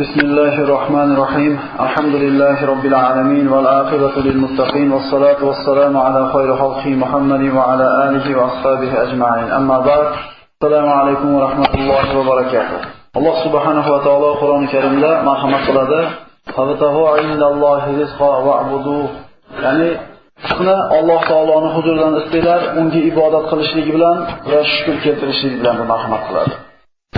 بسم الله الرحمن الرحيم الحمد لله رب العالمين والعاقبة للمتقين والصلاة والسلام على خير خلقه محمد وعلى آله وأصحابه أجمعين أما بعد السلام عليكم ورحمة الله وبركاته الله سبحانه وتعالى قرآن الكريم لا مرحمة قلده فابتغوا عند الله رزقا واعبدوه يعني Alloh taoloning huzuridan istaylar, unga ibodat qilishlik bilan va shukr keltirishlik bilan marhamat qiladi.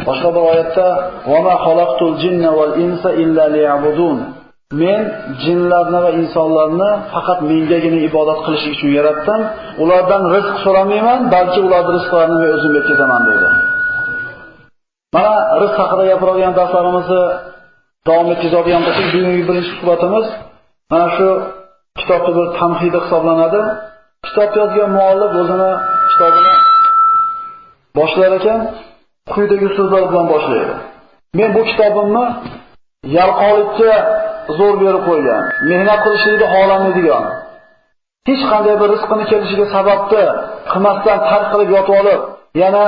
Boshqa bir oyatda "Va ma xalaqtul jinna val insa illa liya'budun." Men jinlarni va insonlarni faqat mengagina ibodat qilishlik uchun yaratdim. Ulardan rizq so'ramayman, balki ularning rizqlarini men o'zim yetkazaman deydi. Mana rizq haqida gapiradigan darslarimizni davom etkazadigan bo'lsak, bugungi birinchi suhbatimiz mana shu kitobning bir tamhidi hisoblanadi. Kitob yozgan muallif o'zini kitobini boshlar ekan, quyidagi so'zlar bilan boshlaydi. Men bu kitobimni yalqonlikka zo'r berib qo'ygan, mehnat qilishlikni xohlamaydigan, hech qanday bir rizqini kelishiga sababni qilmasdan tark qilib yotib olib, yana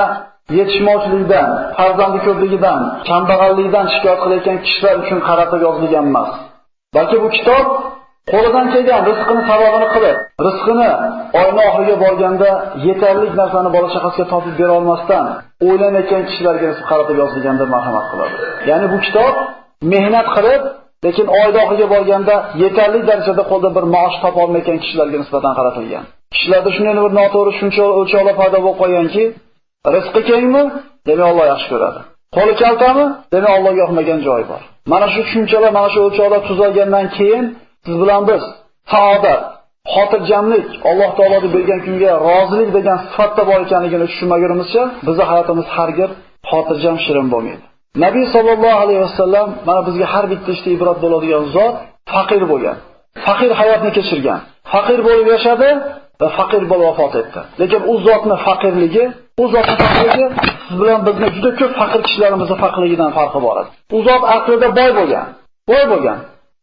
yetishmovchilikdan, farzandi ko'pligidan, kambag'allikdan shikoyat qilayotgan kishilar uchun qaratib yozilgan emas. Balki bu kitob qo'lidan kelgan rizqini sababini qilib, rizqini oyning oxiriga borganda yetarli narsani bola chaqasiga topib bera olmasdan o'ylanayotgan kishilarga qaratib yozilgan deb marhamat qiladi. Ya'ni bu kitob mehnat qilib, lekin oyning oxiriga borganda yetarli darajada qo'lda bir maosh topa olmayotgan kishilarga nisbatan qaratilgan. Kishilarda shunday bir noto'g'ri shuncha o'lchovlar paydo bo'lib qolganki, rizqi kengmi? Demak Alloh yaxshi ko'radi. Qo'li kaltami? Demak Allohga yoqmagan joyi bor. Mana shu tushunchalar, mana shu o'lchovlar tuzalgandan keyin siz bilan biz saodat, xotirjamlik, Alloh taoloning bergan kunga rozilik degan sifatda bor ekanligini tushunmagunimizcha, bizning hayotimiz hargir xotirjam, shirin bo'lmaydi. Nabiy sallallohu alayhi vasallam mana bizga har bitta ishda ibrat bo'ladigan zot faqir bo'lgan. Faqir hayotni kechirgan. Faqir bo'lib yashadi va faqir bo'lib vafot etdi. Lekin u zotning faqirligi, siz bilan bizni juda ko'p faqir kishilarimizning faqirligidan farqi bor edi. U zot aslida boy bo'lgan. Boy bo'lgan.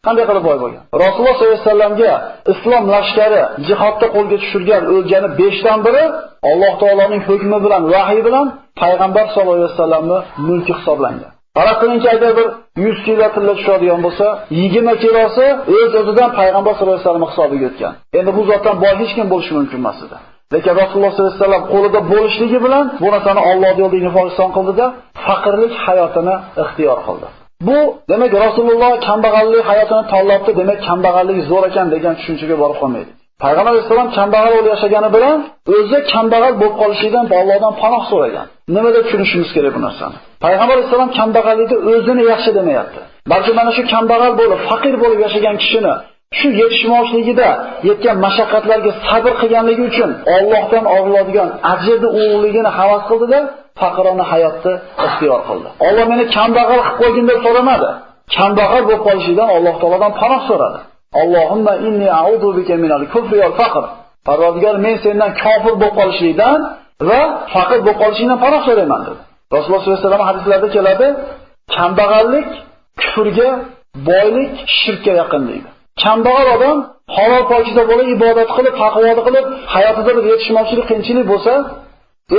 Qanday qilib boy bo'lgan? Rasululloh sollallohu alayhi vasallamga islom lashkari jihodda qo'lga tushirgan o'ljani 5 dan biri Alloh taoloning hukmi bilan, vahiy bilan payg'ambar sollallohu alayhi vasallamning mulki hisoblangan. Qaraqincha agar bir 100 kilo tilla tushadigan bo'lsa, 20 kilosi o'z-o'zidan payg'ambar sollallohu alayhi vasallam hisobiga o'tgan. Endi bu zotdan boy hech kim bo'lishi mumkin emas edi. Lekin Rasululloh sollallohu alayhi vasallam qo'lida bo'lishligi bilan bu narsani Alloh yo'lida infaqson qildida, faqirlik hayotini ixtiyor qildi. Bu demak Rasululloh kambag'allik hayotini tanlabdi, demak kambag'allik zo'r ekan degan tushunchaga borib qolmaydi. Payg'ambar vasallam kambag'al bo'lib yashagani bilan o'zi kambag'al bo'lib qolishidan Allohdan panoh so'ragan. Nima deb tushunishimiz kerak bu narsani? Payg'ambar vasallam kambag'allikni o'zini yaxshi demayapti. Balki mana shu kambag'al bo'lib, faqir bo'lib yashagan kishini shu yetishmovchiligida yetgan mashaqqatlarga sabr qilganligi uchun Allohdan oriladigan ajrni ulug'ligini havas qildida, faqirona hayotni ixtiyor qildi. Alloh meni kambag'al qilib qo'ygin deb so'ramadi. Kambag'al bo'lib qolishidan Alloh taolodan panoh so'radi. Allohumma inni a'udhu bika minal kufri wal faqr. Parvardigor, men sendan kofir bo'lib qolishlikdan va faqir bo'lib qolishingdan panoh so'rayman dedi. Rasululloh sollallohu alayhi vasallam hadislarda keladi, kambag'allik kufrga, boylik shirkka yaqin deydi. Kambag'al odam halol pokiza bo'lib ibodat qilib, taqvoda qilib, hayotida bir yetishmovchilik, qiyinchilik bo'lsa,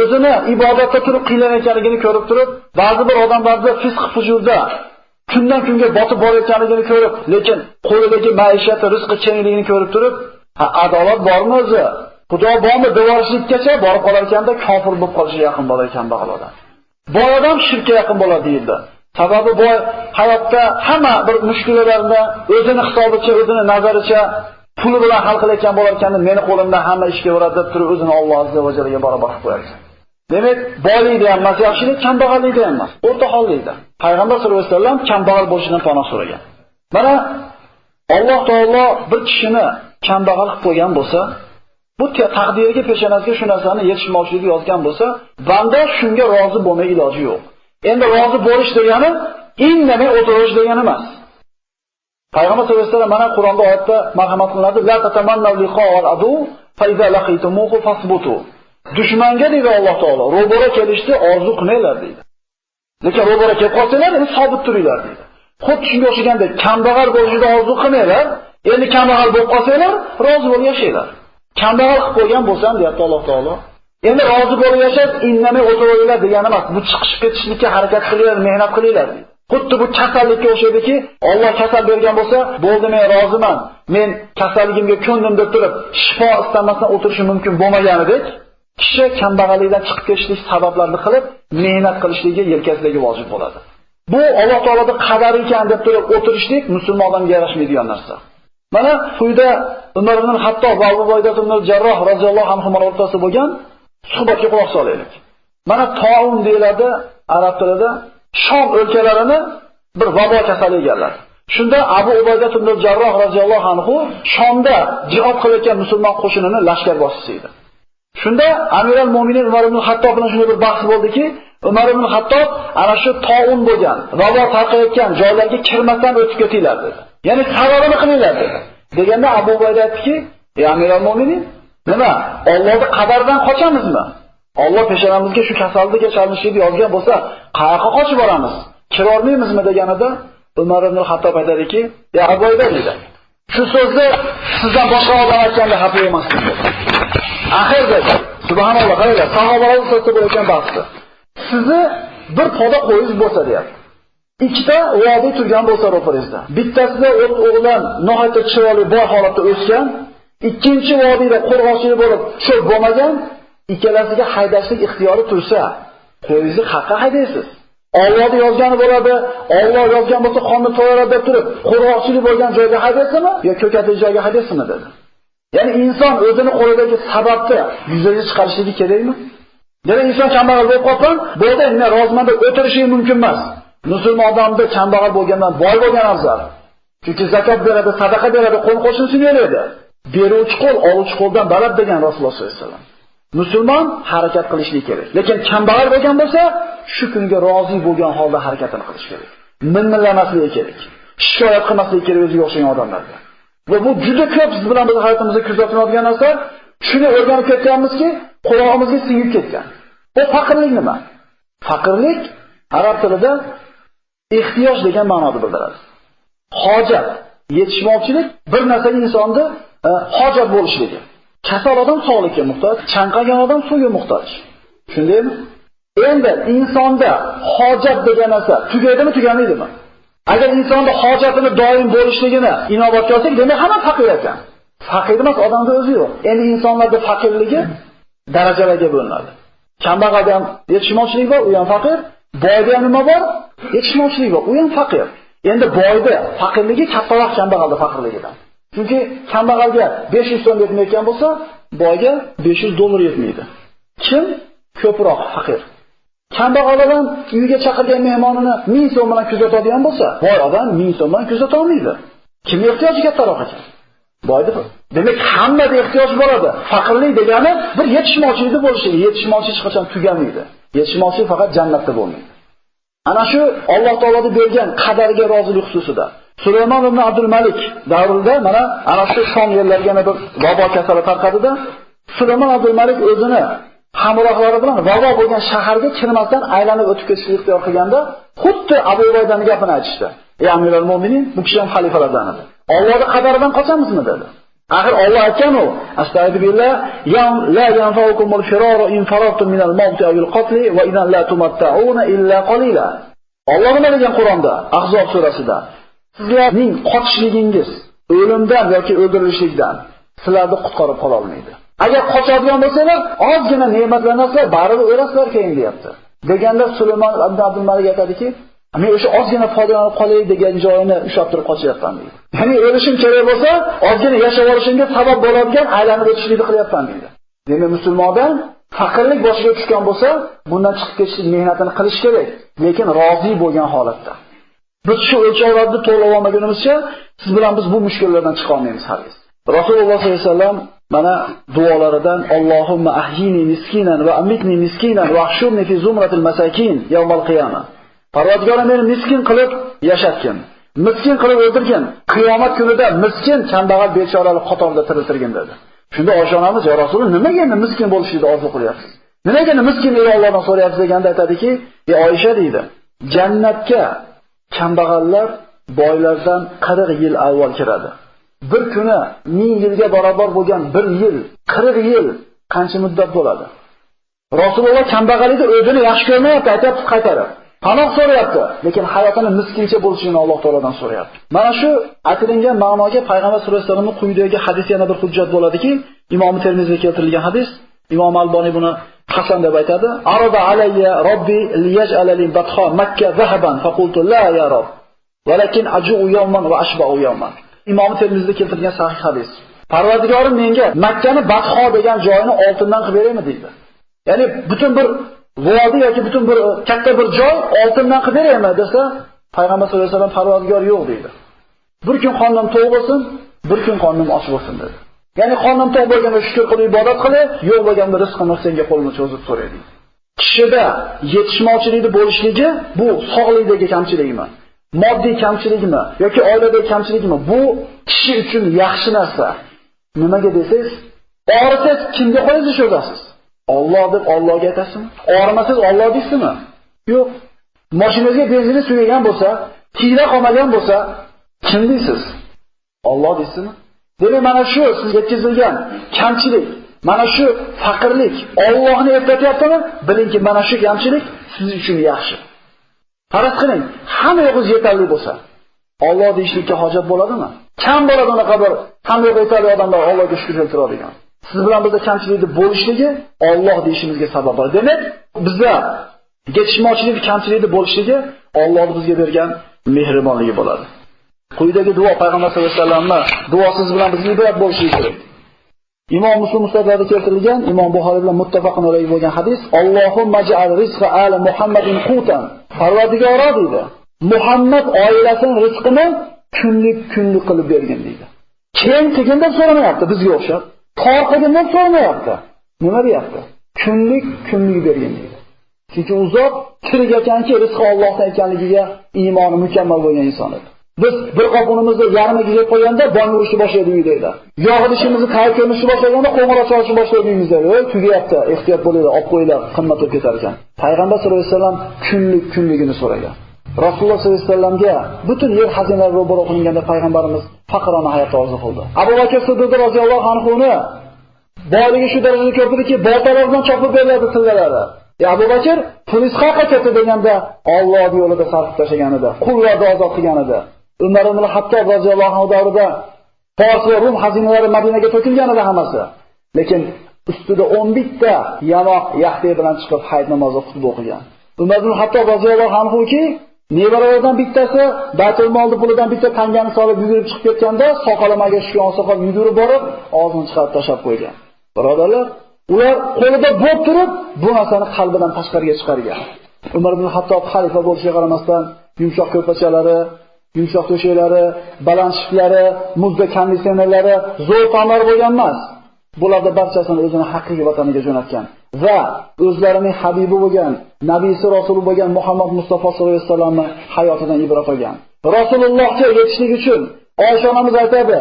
o'zini ibodatda turib qiynalganligini ko'rib turib, ba'zi bir odamlarda fisq fujurda kundan kunga botib borayotganligini ko'rib, lekin qo'lidagi maishat, rizqi kengligini ko'rib turib, adolat bormi o'zi? Xudo bormi devorishlikkacha borib qolar ekanda, kofir bo'lib qolishga yaqin bo'lar ekan kambag'al odam. Boy odam shirkka yaqin bo'ladi deyildi. Sababi boy hayotda hamma bir mushkulalarni o'zini hisobicha, o'zini nazaricha puli bilan hal qilayotgan bo'lar ekanda, meni qo'limdan hamma ishga boradi deb turib o'zini Alloh azza va jallaga barobar qilib qo'yar ekan. Demak, boylikda ham emas, yaxshilik, kambag'allikda ham emas, o'rta hollikda. Payg'ambar sollallohu alayhi vasallam kambag'al bo'lishidan panoh so'ragan. Mana Alloh taolo bir kishini kambag'al qilib qo'ygan bo'lsa, bu taqdiriga, peshonasiga shu narsani yetishmovchiligi yozgan bo'lsa, banda shunga rozi bo'lmay iloji yo'q. Endi rozi bo'lish degani indamay o'tirish degani emas. Payg'ambar sollallohu alayhi vasallam mana Qur'onda oyatda marhamat qilinadi, la tatamannu liqa'al adu fa iza laqitumuhu fasbutu. Dushmanga deydi Alloh taolo, ro'bara kelishni orzu qilmanglar deydi. Lekin ro'bara kelib qolsanglar, endi sobit turinglar deydi. Xuddi shunga o'xshaganda kambag'al bo'lishni orzu qilmanglar, endi kambag'al bo'lib qolsanglar, rozi bo'lib yashanglar. Kambag'al qilib qo'ygan bo'lsam, deyapti Alloh taolo. Endi rozi bo'lib yashab, indamay o'tiringlar degani emas. Bu chiqishib ketishlikka harakat qilinglar, mehnat qilinglar deydi. Xuddi bu kasallikka o'xshaydiki, Alloh kasal bergan bo'lsa, bo'ldi men roziman, men kasalligimga ko'ndim deb turib, shifo istamasdan o'tirishi mumkin bo'lmaganidek, kishi kambag'allikdan chiqib ketishlik sabablarini qilib, mehnat qilishligi yelkasidagi vojib bo'ladi. Bu Alloh taoloning qadari ekan deb turib o'tirishlik musulmon odamga yarashmaydigan narsa. Mana quyida Umar ibn Hattob va Abu Ubayda ibn Jarroh roziyallohu anhu o'rtasida bo'lgan suhbatga quloq solaylik. Mana taun deyiladi arab tilida, Shom o'lkalarini bir vabo kasali egalladi. Shunda Abu Ubayda ibn Jarroh roziyallohu anhu Shomda jihad qilayotgan musulmon qo'shinini lashkar boshchisi edi. Shunda Amirul Mo'minin Umar ibn Hattob bilan shunday bir bahs bo'ldiki, Umar ibn Hattob ana shu taun bo'lgan, vabo tarqayotgan joylarga kirmasdan o'tib ketinglar dedi. Ya'ni sababini qilinglar dedi. Deganda Abu Ubayda aytdiki, "Ey Amirul Mo'minin, nima? Allohning qadaridan qochamizmi? Alloh peshonamizga shu kasallikka chalinishni yozgan bo'lsa, qayoqqa qochib boramiz? Kira olmaymizmi?" deganida Umar ibn Hattob aytadiki, "Ey Abu Ubayda dedi. Shu so'zni sizdan boshqa odam aytganda xafa emasman." dedi. Axir dedi, subhanalloh, qaranglar, sahobalar o'rtasida bo'layotgan bahsda. Sizni bir poda qo'yingiz bo'lsa deyapti. Ikkita vodiy turgan bo'lsa ro'paringizda. Bittasida o'g'lan nihoyatda chiroyli boy holatda o'sgan, ikkinchi vodiyda qo'rg'oqchilik bo'lib cho'p bo'lmagan, ikkalasiga haydashlik ixtiyori tursa, qo'yingizni qayerga haydaysiz? Alloh yozgani bo'ladi, Alloh yozgan bo'lsa qonni to'yaradi deb turib, qo'rg'oqchilik bo'lgan joyga haydaysizmi yo ko'katli joyga haydaysizmi dedi. Ya'ni inson o'zini qo'lidagi sababni yuzaga chiqarishligi kerakmi? Demak, inson kambag'al bo'lib qolsa, bo'ldi, men roziman deb o'tirishi mumkin emas. Musulmon odamda kambag'al bo'lgandan boy bo'lgan afzal. Chunki zakot beradi, sadaqa beradi, qo'l-qo'shnisini beradi. Beruvchi qo'l oluvchi qo'ldan baland degan Rasululloh sollallohu alayhi vasallam. Musulmon harakat qilishlik kerak. Lekin kambag'al bo'lgan bo'lsa, shu kunga rozi bo'lgan holda harakatini qilish kerak. Minmillamaslik kerak. Shikoyat qilmaslik kerak o'ziga o'xshagan odamlarga. Va bu juda ko'p siz bilan biz hayotimizda kuzatiladigan narsa, shuni o'rganib ketganmizki, qulog'imizga singib ketgan. Bu faqirlik nima? Faqirlik arab tilida ehtiyoj degan ma'noni bildiradi. Hojat, yetishmovchilik bir narsaga insonda hojat bo'lishligi. Kasal odam sog'likka muhtoj, chanqagan odam suvga muhtoj. Shundaymi? Endi insonda hojat degan narsa tugaydimi, tugamaydi-mi? Agar insonda hojatini doim bo'lishligini inobatga olsak, demak hamma faqir ekan. Faqir emas, odamda o'zi yo'q. Endi insonlarda faqirligi darajalarga bo'linadi. Kambag'alda ham yetishmovchilik bor, u ham faqir. Boyda ham nima bor? Yetishmovchilik bor, u ham faqir. Endi boyda faqirligi kattaroq kambag'alda faqirligidan. Chunki kambag'alga 500 so'm yetmayotgan bo'lsa, boyga 500 dollar yetmaydi. Kim ko'proq faqir? Kambag'al odam uyiga chaqirgan mehmonini 1000 so'm bilan kuzatadigan bo'lsa, boy odam 1000 so'm bilan kuzata olmaydi. Kim ehtiyoji kattaroq ekan? Boyda. Demak, hammada ehtiyoj bo'ladi. Faqirlik degani bir yetishmovchilik bo'lishligi. Yetishmovchilik hech qachon tugamaydi. Yetishmovchilik faqat jannatda bo'lmaydi. Ana shu Alloh taoloning bergan qadariga rozilik xususida. Sulaymon ibn Abdul Malik davrida mana ana shu Shom yerlariga bir vabo kasali tarqadida, Sulaymon Abdul Malik o'zini hamrohlari bilan vabo bo'lgan shaharga kirmasdan aylanib o'tib ketishni ixtiyor qilganda, xuddi Abu Ubaydaning gapini aytishdi. Ey Amirul Mo'minin, bu kishi ham xalifalardan edi. Allohning qadaridan qochamizmi dedi. Axir Alloh aytgan-ku, astagfirullah, la yanfa'ukumul firaru in farartum minal mawti awil qatli va idan la tumatta'una illa qalila. Alloh nima degan Qur'onda, Ahzob surasida? Sizlarning qochishligingiz o'limdan yoki o'ldirilishlikdan sizlarni qutqarib qola olmaydi. Agar qochadigan bo'lsanglar, ozgina ne'matlanasizlar, baribir o'lasizlar keyin deyapti. Deganda Sulaymon ibn Abdul Malik aytadiki, men o'sha ozgina foydalanib qolay degan joyini ushlab turib qochyapman deydi. Ya'ni o'lishim kerak bo'lsa, ozgina yashab olishimga sabab bo'ladigan aylanib o'tishlikni qilyapman deydi. Demak, musulmondan faqirlik boshiga tushgan bo'lsa, bundan chiqib ketishlik mehnatini qilish kerak, lekin rozi bo'lgan holatda. Biz shu o'lchovlarni to'g'rilab olmagunimizcha, siz bilan biz bu mushkullardan chiqa olmaymiz hargiz. Rasululloh sollallohu alayhi vasallam mana duolaridan Allohumma ahyini miskinan va amitni miskinan va ahshurni fi zumratil masakin yawmal qiyamah. Parvardigorim meni miskin qilib yashatgin, miskin qilib o'ldirgin. Qiyomat kunida miskin, kambag'al, bechoralar qatorida tiriltirgin dedi. Shunda Oysha onamiz, "Ya Rasululloh, nimaga endi miskin bo'lishni orzu qilyapsiz? Nimaga endi miskin ey Allohdan so'rayapsiz?" deganda aytadiki, "Ey Oysha," deydi, "Jannatga kambag'allar boylardan 40 yil avval kiradi. Bir kuni 1000 yilga barobar bo'lgan 1 yil, 40 yil qancha muddat bo'ladi?" Rasululloh kambag'alikni o'zini yaxshi ko'rmayapti, aytibdi qaytarib. Panoh so'rayapti, lekin hayotini miskincha bo'lishini Alloh taolodan so'rayapti. Mana shu aytilgan ma'noga payg'ambar sollallohu alayhi vasallamning quyidagi hadisi yana bir hujjat bo'ladiki, Imom Termiziyda keltirilgan hadis, Imom Alboniy buni hasan deb aytadi. Arada alayya robbi liyaj'ala li batha Makka zahaban faqultu la ya rob. Walakin aju'u yawman va ashba'u yawman. Imom Termiziyda keltirilgan sahih hadis. Parvardigorim menga Makkani Batho degan joyini oltindan qilib beraymi deydi. Ya'ni butun bir vodiy yoki butun bir katta bir joy oltindan qilib beraymi desa, payg'ambar sollallohu alayhi vasallam Parvardigor yo'q deydi. Bir kun qornim to'q bo'lsin, bir kun qornim och bo'lsin dedi. Ya'ni qornim to'q bo'lganda shukr qilib ibodat qilib, yo'q bo'lganda rizqini senga qo'lini cho'zib so'raydi. Kishida yetishmovchilikni bo'lishligi bu sog'likdagi kamchilikmi? Moddiy kamchilikmi yoki oiladagi kamchilikmi? Bu kishi uchun yaxshi narsa. Nimaga desangiz, og'risangiz kimga qo'yingiz cho'zasiz? Alloh deb Allohga aytasizmi? Og'rimasangiz Alloh deysizmi? Yo'q. Mashinangizga benzin tugagan bo'lsa, tiyla qolmagan bo'lsa, kim deysiz? Alloh deysizmi? Demak, mana shu sizga yetkazilgan kamchilik, mana shu faqirlik Allohni eplatyaptimi? Bilingki, mana shu kamchilik siz uchun yaxshi. Faraz qiling, hamma yo'qingiz yetarli bo'lsa, Alloh deyishlikka hojat bo'ladimi? Kam bo'ladi unaqa bir hamma yo'q yetarli odamlar Allohga shukr keltiradigan. Siz bilan bizda kamchilikni bo'lishligi Alloh deyishimizga sabab bo'ladi. Demak, bizda yetishmovchilik, kamchilikni bo'lishligi Alloh bizga bergan mehribonligi bo'ladi. Quyidagi duo payg'ambar sollallohu alayhi vasallamning duosiz bilan bizga ibrat bo'lishi kerak. Imom Muslim mustadrakda keltirilgan, Imom Buxoriy bilan muttafaqun alayhi bo'lgan hadis, Allohumma ja'al rizqa ala Muhammadin qutan. Parvardigor deydi. Muhammad oilasining rizqini kunlik qilib bergin deydi. Keng qilgin deb so'ramayapti bizga o'xshab. Tor qilgin deb so'ramayapti. Nima deyapti? Kunlik bergin deydi. Chunki u zot tirik ekanki, rizqi Allohdan ekanligiga iymoni mukammal bo'lgan inson edi. Biz bir qop unimizni yarmiga yeb qo'yganda bong urishni boshlaydi uyda. Yog' idishimizni qayta ko'rishni boshlaganda qo'ng'iroq chalishni boshlaydi uyimizda. Voy, tugayapti, ehtiyot bo'linglar, olib qo'yinglar, qimmat bo'lib ketar ekan. Payg'ambar sollallohu alayhi vasallam kunligini so'ragan. Rasululloh sollallohu alayhi vasallamga butun yer xazinalari ro'baro qilinganda payg'ambarimiz faqirona hayot orzu qildi. Abu Bakr Siddiq roziyallohu anhuni boyligi shu darajada ko'p ediki, boltalar bilan chopib beriladi tillalari. Abu Bakr pulni qayerga ketdi deganda Alloh yo'lida sarf tashlaganida, qullarni ozod qilganida. Umar ibn Hattob roziyallohu anhu davrida Fors va Rum xazinalari Madinaga to'kilganida hammasi. Lekin ustida 11 ta yamoq yaxtay bilan chiqib hayit namozi xutba o'qigan. Umar ibn Hattob roziyallohu anhuki nevaralaridan bittasi Baytul Molni pulidan bitta tangani solib yugurib chiqib ketganda, soqolamaga tushgan soqol yugurib borib, og'zini chiqarib tashlab qo'ygan. Birodarlar, ular qo'lida bo'p turib, bu narsani qalbidan tashqariga chiqargan. Umar ibn Hattob xalifa bo'lishiga qaramasdan, yumshoq ko'rpachalari, yumshoq to'shaklari, baland shiftlari, muzda konditsionerlari, zo'r tomlar bo'lgan emas. Bularning barchasini o'zini haqiqiy vataniga jo'natgan va o'zlarining habibi bo'lgan, nabiysi rasuli bo'lgan Muhammad Mustafa sollallohu alayhi vasallamning hayotidan ibrat olgan. Rasulullohga yetishlik uchun Oysha onamiz aytadi,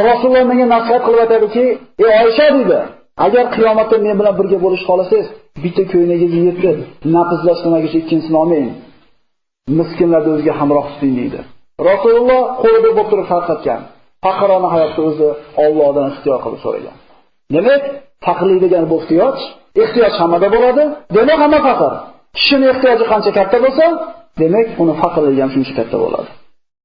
Rasululloh menga nasihat qilib aytadiki, "Ey Oysha" deydi, "Agar qiyomatda men bilan birga bo'lishni xohlasangiz, bitta ko'ynagingizni yetib, nafslashtirmagicha ikkinchisini olmang. Miskinlarni o'ziga hamroh tuting" deydi. Rasululloh qo'lida bo'lib turib tarqatgan. Faqirona hayotda o'zi Allohdan ixtiyor qilib so'ragan. Demak, faqirlik degan bu ehtiyoj hammada bo'ladi. Demak, hamma faqir. Kishining ehtiyoji qancha katta bo'lsa, demak, uni faqirligi ham shuncha katta bo'ladi.